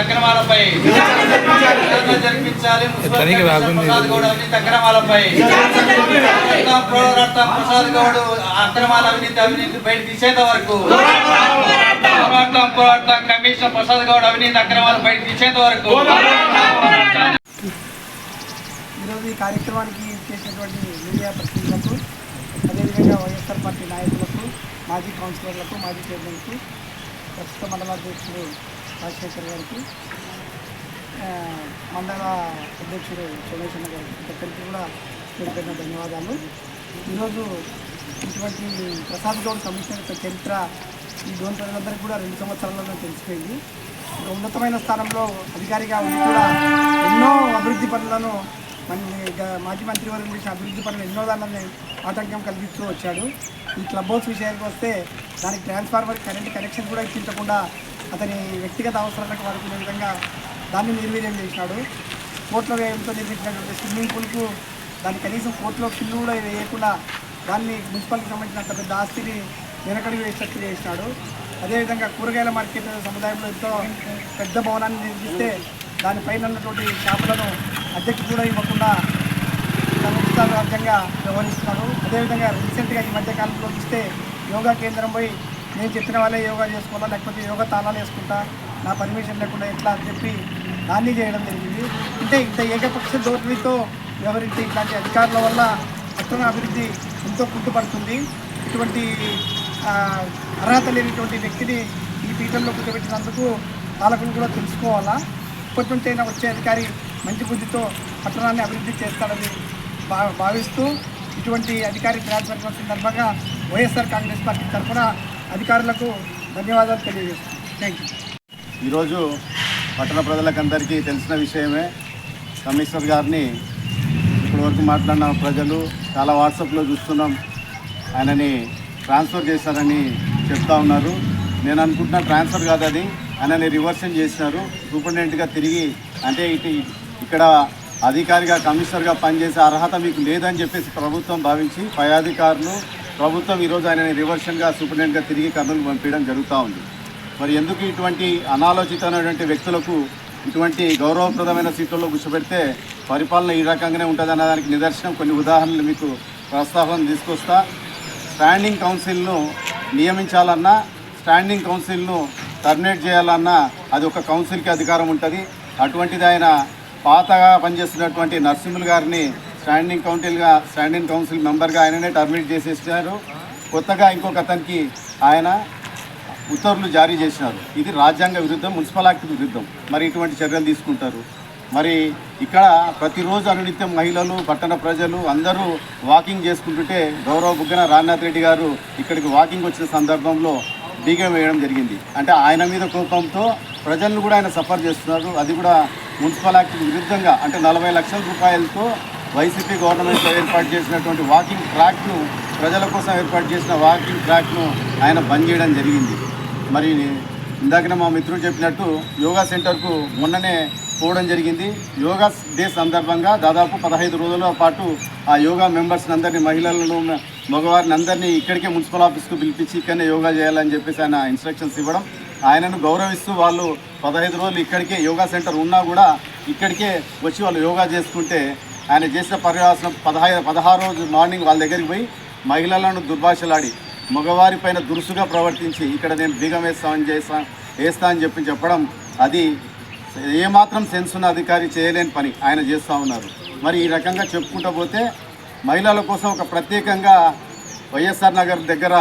అక్రమాలపై జరిపించాలి. ప్రసాద్ గౌడ్ అవినీతి అక్రమాలపై ప్రసాద్ గౌడ్ అక్రమాల అవినీతి బయట తీసేంత వరకు పోరాటం. కమిషనర్ ప్రసాద్ గౌడ్ అవినీతి అక్రమాలు బయట తీసేంత వరకు. ఈరోజు ఈ కార్యక్రమానికి చేసినటువంటి మీడియా ప్రతినిధులకు, అదేవిధంగా వైఎస్ఆర్ పార్టీ నాయకులకు, మాజీ కౌన్సిలర్లకు, మాజీ చైర్మన్కు, ప్రస్తుత మండలాధ్యక్షుడు రాజశేఖర్ గారికి, మండల అధ్యక్షుడు సోమేశ్వర గారికి ఇద్దరికి కూడా పేరు ధన్యవాదాలు. ఈరోజు ఇటువంటి ప్రసాద్ గౌడ్ కమిషన్ యొక్క చరిత్ర ఈ డోన్ ప్రజలందరికీ కూడా 2 సంవత్సరాలలో తెలిసిపోయింది. ఒక ఉన్నతమైన స్థానంలో అధికారిగా ఉండి కూడా ఎన్నో అభివృద్ధి పనులను మాజీ మంత్రివర్గం చేసిన అభివృద్ధి పనులు ఎన్నో దాన్ని ఆటంకం కలిగిస్తూ వచ్చాడు. ఈ క్లబ్ హౌస్ విషయానికి వస్తే దానికి ట్రాన్స్ఫార్మర్ కరెంట్ కనెక్షన్ కూడా ఇప్పించకుండా అతని వ్యక్తిగత అవసరాలకు వాడుకునే విధంగా దాన్ని నిర్వీర్యం చేసినాడు. కోట్ల వ్యయంతో నిర్మించినటువంటి స్విమ్మింగ్ పూల్కు దాన్ని కనీసం కోర్టులో బిల్లు కూడా వేయకుండా దాన్ని మున్సిపాలిటీకి సంబంధించిన పెద్ద ఆస్తిని వెనకడికి వేసేట్టు చేసినాడు. అదేవిధంగా కూరగాయల మార్కెట్ సముదాయంలో ఎంతో పెద్ద భవనాన్ని నిర్మిస్తే దానిపైన ఉన్నటువంటి షాపులను అద్దెకు కూడా ఇవ్వకుండా రాజ్యంగా వ్యవహరిస్తున్నారు. అదేవిధంగా రీసెంట్గా ఈ మధ్యకాలంలో చూస్తే యోగా కేంద్రం పోయి నేను చెప్పిన వాళ్ళే యోగా చేసుకోవాలా, లేకపోతే యోగా తాళాలు వేసుకుంటా, నా పర్మిషన్ లేకుండా ఎట్లా అని చెప్పి దాన్ని చేయడం జరిగింది. అంటే ఇంత ఏకపక్ష ధోరణితో వ్యవహరించి ఇట్లాంటి అధికారుల వల్ల పట్టణ అభివృద్ధి ఎంతో కుంటుపడుతుంది. ఇటువంటి అర్హత లేనిటువంటి వ్యక్తిని ఈ పీఠంలో కూర్చోబెట్టినందుకు పాలకులు కూడా తెలుసుకోవాలా. ఇప్పటి నుంచైనా వచ్చే అధికారి మంచి బుద్ధితో పట్టణాన్ని అభివృద్ధి చేస్తాడని భావిస్తూ ఇటువంటి అధికారి ట్రాన్స్ఫర్ సందర్భంగా వైఎస్ఆర్ కాంగ్రెస్ పార్టీ తరఫున అధికారులకు ధన్యవాదాలు తెలియజేస్తున్నాను. Thank you. ఈరోజు పట్టణ ప్రజలకందరికీ తెలిసిన విషయమే. కమిషనర్ గారిని ఇప్పటివరకు మాట్లాడిన ప్రజలు చాలా వాట్సాప్లో చూస్తున్నాం, ఆయనని ట్రాన్స్ఫర్ చేశారని చెప్తా ఉన్నారు. నేను అనుకుంటున్నా ట్రాన్స్ఫర్ కాదు, అది ఆయనని రివర్షన్ చేసినారు. సూపరింటెండెంట్గా తిరిగి అంటే ఇక్కడ అధికారిగా కమిషనర్గా పనిచేసే అర్హత మీకు లేదని చెప్పేసి ప్రభుత్వం భావించి పై అధికారులు ప్రభుత్వం ఈరోజు ఆయనని రివర్షన్గా సూపరింటెండెంట్గా తిరిగి కర్నూలు పంపించడం జరుగుతూ ఉంది. మరి ఎందుకు ఇటువంటి అనాలోచితమైనటువంటి వ్యక్తులకు ఇటువంటి గౌరవప్రదమైన సీట్లలో కూర్చోబెడితే పరిపాలన ఈ రకంగానే ఉంటుంది అన్నదానికి నిదర్శనం కొన్ని ఉదాహరణలు మీకు ప్రస్తావన తీసుకొస్తా. స్టాండింగ్ కౌన్సిల్ను నియమించాలన్నా, స్టాండింగ్ కౌన్సిల్ను టర్మినేట్ చేయాలన్నా అది ఒక కౌన్సిల్కి అధికారం ఉంటుంది. అటువంటిది ఆయన పాతగా పనిచేస్తున్నటువంటి నరసింహులు గారిని స్టాండింగ్ కౌన్సిల్ మెంబర్గా ఆయననే టర్మినేట్ చేసేసినారు. కొత్తగా ఇంకొక అతనికి ఆయన ఉత్తర్వులు జారీ చేసినారు. ఇది రాజ్యాంగ విరుద్ధం, మున్సిపల్ యాక్ట్ విరుద్ధం. మరి ఇటువంటి చర్యలు తీసుకుంటారు. మరి ఇక్కడ ప్రతిరోజు అనునిత్యం మహిళలు, పట్టణ ప్రజలు అందరూ వాకింగ్ చేసుకుంటుంటే గౌరవ బుగ్గన రామ్నాథ్ రెడ్డి గారు ఇక్కడికి వాకింగ్ వచ్చిన సందర్భంలో బీగం వేయడం జరిగింది. అంటే ఆయన మీద కోపంతో ప్రజలను కూడా ఆయన సఫర్ చేస్తున్నారు. అది కూడా మున్సిపల్ యాక్ట్ విరుద్ధంగా. అంటే 40 లక్షల రూపాయలతో వైసీపీ గవర్నమెంట్లో ఏర్పాటు చేసినటువంటి వాకింగ్ ట్రాక్ను, ప్రజల కోసం ఏర్పాటు చేసిన వాకింగ్ ట్రాక్ను ఆయన బంద్ చేయడం జరిగింది. మరి ఇందాకనే మా మిత్రుడు చెప్పినట్టు యోగా సెంటర్కు మొన్ననే పోవడం జరిగింది. యోగా డే సందర్భంగా దాదాపు 15 రోజుల పాటు ఆ యోగా మెంబర్స్ని అందరినీ, మహిళలను, మగవారిని అందరినీ ఇక్కడికే మున్సిపల్ ఆఫీస్కు పిలిపించి ఇక్కడనే యోగా చేయాలని చెప్పేసి ఆయన ఇన్స్ట్రక్షన్స్ ఇవ్వడం, ఆయనను గౌరవిస్తూ వాళ్ళు 15 రోజులు ఇక్కడికే యోగా సెంటర్ ఉన్నా కూడా ఇక్కడికే వచ్చి వాళ్ళు యోగా చేసుకుంటే ఆయన చేసిన పర్యవసనం 16 రోజు మార్నింగ్ వాళ్ళ దగ్గరికి పోయి మహిళలను దుర్భాషలాడి మగవారి పైన దురుసుగా ప్రవర్తించి ఇక్కడ నేను బీగం వేస్తా అని చెప్పడం అది ఏమాత్రం సెన్స్ ఉన్న అధికారి చేయలేని పని ఆయన చేస్తూ ఉన్నారు. మరి ఈ రకంగా చెప్పుకుంటూ పోతే మహిళల కోసం ఒక ప్రత్యేకంగా వైఎస్ఆర్ నగర్ దగ్గర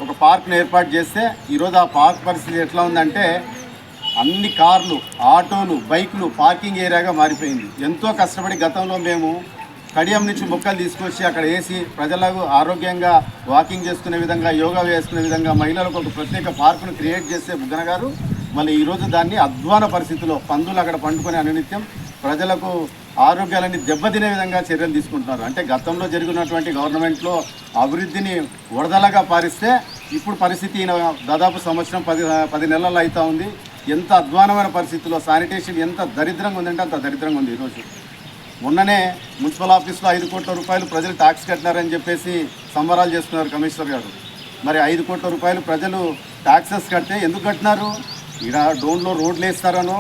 ఒక పార్క్ను ఏర్పాటు చేస్తే ఈరోజు ఆ పార్క్ పరిస్థితి ఎట్లా ఉందంటే అన్ని కార్లు, ఆటోలు, బైకులు పార్కింగ్ ఏరియాగా మారిపోయింది. ఎంతో కష్టపడి గతంలో మేము కడియం నుంచి మొక్కలు తీసుకొచ్చి అక్కడ వేసి ప్రజలకు ఆరోగ్యంగా వాకింగ్ చేసుకునే విధంగా, యోగా వేసుకునే విధంగా మహిళలకు ఒక ప్రత్యేక పార్కును క్రియేట్ చేస్తే బుగ్గన గారు మళ్ళీ ఈరోజు దాన్ని అధ్వాన పరిస్థితిలో పందులు అక్కడ పండుకొని అనునిత్యం ప్రజలకు ఆరోగ్యాలని దెబ్బతినే విధంగా చర్యలు తీసుకుంటున్నారు. అంటే గతంలో జరిగినటువంటి గవర్నమెంట్లో అభివృద్ధిని వరదలగా పారిస్తే ఇప్పుడు పరిస్థితి దాదాపు సంవత్సరం 10 నెలలు అవుతూ ఉంది. ఎంత అధ్వానమైన పరిస్థితుల్లో శానిటేషన్ ఎంత దరిద్రంగా ఉందంటే అంత దరిద్రంగా ఉంది. ఈరోజు మొన్ననే మున్సిపల్ ఆఫీస్లో 5 కోట్ల రూపాయలు ప్రజలు ట్యాక్స్ కట్టినారని చెప్పేసి సంబరాలు చేస్తున్నారు కమిషనర్ గారు. మరి 5 కోట్ల రూపాయలు ప్రజలు ట్యాక్సెస్ కడితే ఎందుకు కట్టినారు? ఇక్కడ డోన్లో రోడ్లు వేస్తారనో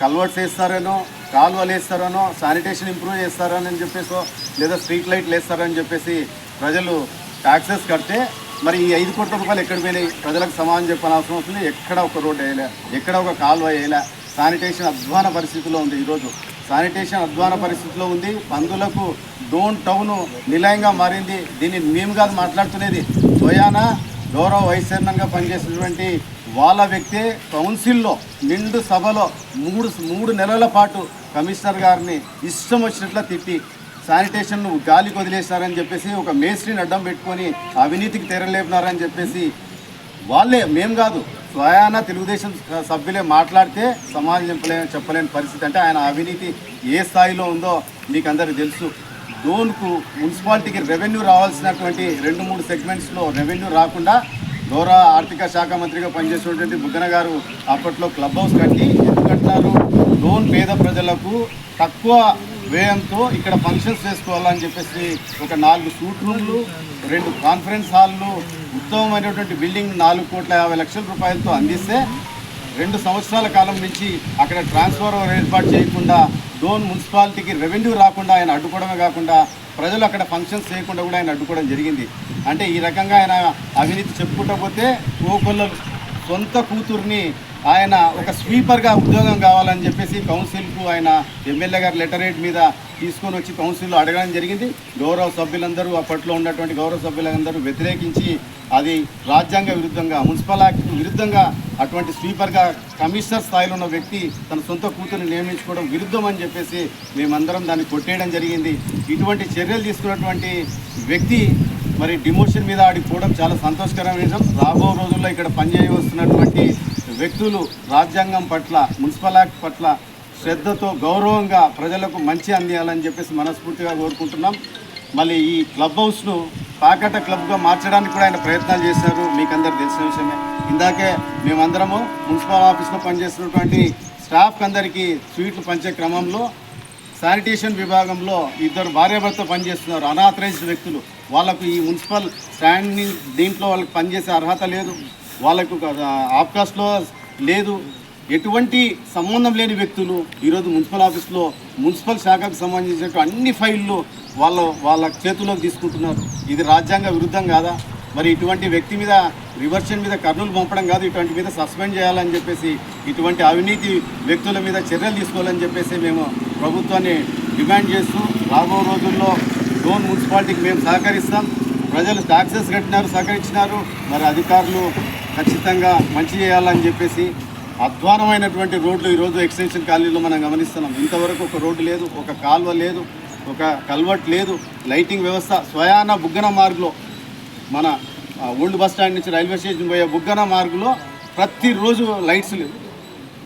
కల్వర్ట్స్ వేస్తారనో కాలువలు వేస్తారనో శానిటేషన్ ఇంప్రూవ్ చేస్తారని చెప్పేసో లేదా స్ట్రీట్ లైట్లు వేస్తారని చెప్పేసి ప్రజలు ట్యాక్సెస్ కడితే మరి ఈ 5 కోట్ల రూపాయలు ఎక్కడ పోయినాయి? ప్రజలకు సమాధానం చెప్పాల్సిన అవసరం వస్తుంది. ఎక్కడ ఒక రోడ్డు వేయలే, ఎక్కడ ఒక కాలువ వేయలే. శానిటేషన్ అధ్వాన పరిస్థితిలో ఉంది. ఈరోజు శానిటేషన్ అధ్వాన పరిస్థితిలో ఉంది. పందులకు డోన్ టౌన్ నిలయంగా మారింది. దీన్ని మేము కాదు మాట్లాడుతున్నది, స్వయాన గౌరవ వైస్ చైర్మన్గా పనిచేసినటువంటి వాళ్ళ వ్యక్తే కౌన్సిల్లో నిండు సభలో మూడు నెలల పాటు కమిషనర్ గారిని ఇష్టం వచ్చినట్లా తిట్టి శానిటేషన్ను గాలికి వదిలేస్తారని చెప్పేసి ఒక మేస్త్రిని అడ్డం పెట్టుకొని అవినీతికి తెరలేపినారని చెప్పేసి వాళ్ళే, మేము కాదు, స్వయాన తెలుగుదేశం సభ్యులే మాట్లాడితే సమాజం చెప్పలేని పరిస్థితి. అంటే ఆయన అవినీతి ఏ స్థాయిలో ఉందో మీకు అందరికీ తెలుసు. డోన్కు మున్సిపాలిటీకి రెవెన్యూ రావాల్సినటువంటి 2-3 సెగ్మెంట్స్లో రెవెన్యూ రాకుండా గౌరవ ఆర్థిక శాఖ మంత్రిగా పనిచేసినటువంటి బుగ్గన గారు అప్పట్లో క్లబ్ హౌస్ కట్టి ఎందుకు కట్టినారు? డోన్ పేద ప్రజలకు తక్కువ వ్యయంతో ఇక్కడ ఫంక్షన్స్ చేసుకోవాలని చెప్పేసి ఒక 4 సూట్ రూమ్లు, 2 కాన్ఫరెన్స్ హాల్లు, ఉత్తమమైనటువంటి బిల్డింగ్ 4,50,00,000 రూపాయలతో అందిస్తే 2 సంవత్సరాల కాలం నుంచి అక్కడ ట్రాన్స్ఫర్ ఏర్పాటు చేయకుండా డోన్ మున్సిపాలిటీకి రెవెన్యూ రాకుండా ఆయన అడ్డుకోవడమే కాకుండా ప్రజలు అక్కడ ఫంక్షన్స్ చేయకుండా కూడా ఆయన అడ్డుకోవడం జరిగింది. అంటే ఈ రకంగా ఆయన అవినీతి చెప్పుకుంటూ పోతే కోకొల్లలు సొంత కూతుర్ని ఆయన ఒక స్వీపర్గా ఉద్యోగం కావాలని చెప్పేసి కౌన్సిల్కు ఆయన ఎమ్మెల్యే గారు లెటర్ హెడ్ మీద తీసుకొని వచ్చి కౌన్సిల్లో అడగడం జరిగింది. గౌరవ సభ్యులందరూ అప్పట్లో ఉన్నటువంటి గౌరవ సభ్యులందరూ వ్యతిరేకించి అది రాజ్యాంగ విరుద్ధంగా, మున్సిపల్ యాక్ట్కు విరుద్ధంగా అటువంటి స్వీపర్గా కమిషనర్ స్థాయిలో ఉన్న వ్యక్తి తన సొంత కూతురుని నియమించుకోవడం విరుద్ధం అని చెప్పేసి మేమందరం దాన్ని కొట్టేయడం జరిగింది. ఇటువంటి చర్యలు తీసుకున్నటువంటి వ్యక్తి మరి డిమోషన్ మీద ఆడిపోవడం చాలా సంతోషకరమైన విషయం. రాబో రోజుల్లో ఇక్కడ పనిచేయవస్తున్నటువంటి వ్యక్తులు రాజ్యాంగం పట్ల, మున్సిపల్ యాక్ట్ పట్ల శ్రద్ధతో గౌరవంగా ప్రజలకు మంచి అందియాలని చెప్పేసి మనస్ఫూర్తిగా కోరుకుంటున్నాం. మళ్ళీ ఈ క్లబ్ హౌస్ను పాకట క్లబ్గా మార్చడానికి కూడా ఆయన ప్రయత్నాలు చేశారు, మీకు అందరికి తెలిసిన విషయమే. ఇందాకే మేమందరము మున్సిపల్ ఆఫీస్లో పనిచేస్తున్నటువంటి స్టాఫ్ అందరికీ స్వీట్లు పంచే క్రమంలో శానిటేషన్ విభాగంలో 2 భార్యాభర్త పనిచేస్తున్నారు, అనాథరైజ్డ్ వ్యక్తులు. వాళ్ళకు ఈ మున్సిపల్ స్టాండింగ్ దీంట్లో వాళ్ళకి పనిచేసే అర్హత లేదు, వాళ్ళకు ఆఫ్కాస్ట్లో లేదు, ఎటువంటి సంబంధం లేని వ్యక్తులు ఈరోజు మున్సిపల్ ఆఫీస్లో మున్సిపల్ శాఖకు సంబంధించిన అన్ని ఫైళ్ళు వాళ్ళ చేతుల్లోకి తీసుకుంటున్నారు. ఇది రాజ్యాంగ విరుద్ధం కాదా? మరి ఇటువంటి వ్యక్తి మీద రివర్షన్ మీద కర్నూలు పంపడం కాదు, ఇటువంటి మీద సస్పెండ్ చేయాలని చెప్పేసి, ఇటువంటి అవినీతి వ్యక్తుల మీద చర్యలు తీసుకోవాలని చెప్పేసి మేము ప్రభుత్వాన్ని డిమాండ్ చేస్తూ రాబో రోజుల్లో డోన్ మున్సిపాలిటీకి మేము సహకరిస్తాం. ప్రజలు ట్యాక్సెస్ కట్టినారు, సహకరించినారు, మరి అధికారులు ఖచ్చితంగా మంచి చేయాలని చెప్పేసి అధ్వానమైనటువంటి రోడ్లు ఈరోజు ఎక్స్టెన్షన్ కాలనీలో మనం గమనిస్తున్నాం. ఇంతవరకు ఒక రోడ్డు లేదు, ఒక కాలువ లేదు, ఒక కల్వర్ట్ లేదు, లైటింగ్ వ్యవస్థ స్వయాన బుగ్గన మార్గులో మన ఓల్డ్ బస్ స్టాండ్ నుంచి రైల్వే స్టేషన్ పోయే బుగ్గన మార్గులో ప్రతిరోజు లైట్స్ లేవు.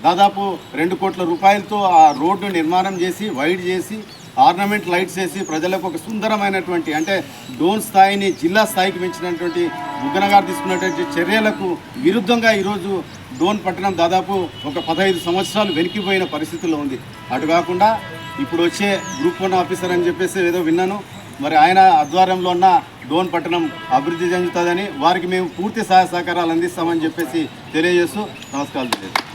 దాదాపు 2 కోట్ల రూపాయలతో ఆ రోడ్డు నిర్మాణం చేసి వైడ్ చేసి ఆర్నమెంట్ లైట్స్ వేసి ప్రజలకు ఒక సుందరమైనటువంటి, అంటే డోన్ స్థాయిని జిల్లా స్థాయికి పెంచినటువంటి బుగ్గన గారు తీసుకున్నటువంటి చర్యలకు విరుద్ధంగా ఈరోజు డోన్ పట్టణం దాదాపు ఒక 15 సంవత్సరాలు వెనక్కిపోయిన పరిస్థితుల్లో ఉంది. అటు కాకుండా ఇప్పుడు వచ్చే గ్రూప్ 1 ఆఫీసర్ అని చెప్పేసి ఏదో విన్నాను, మరి ఆయన ఆధ్వర్యంలో ఉన్న డోన్ పట్టణం అభివృద్ధి చెందుతుందని వారికి మేము పూర్తి సహాయ సహకారాలు అందిస్తామని చెప్పేసి తెలియజేస్తూ నమస్కారాలు తెలియజేస్తాం.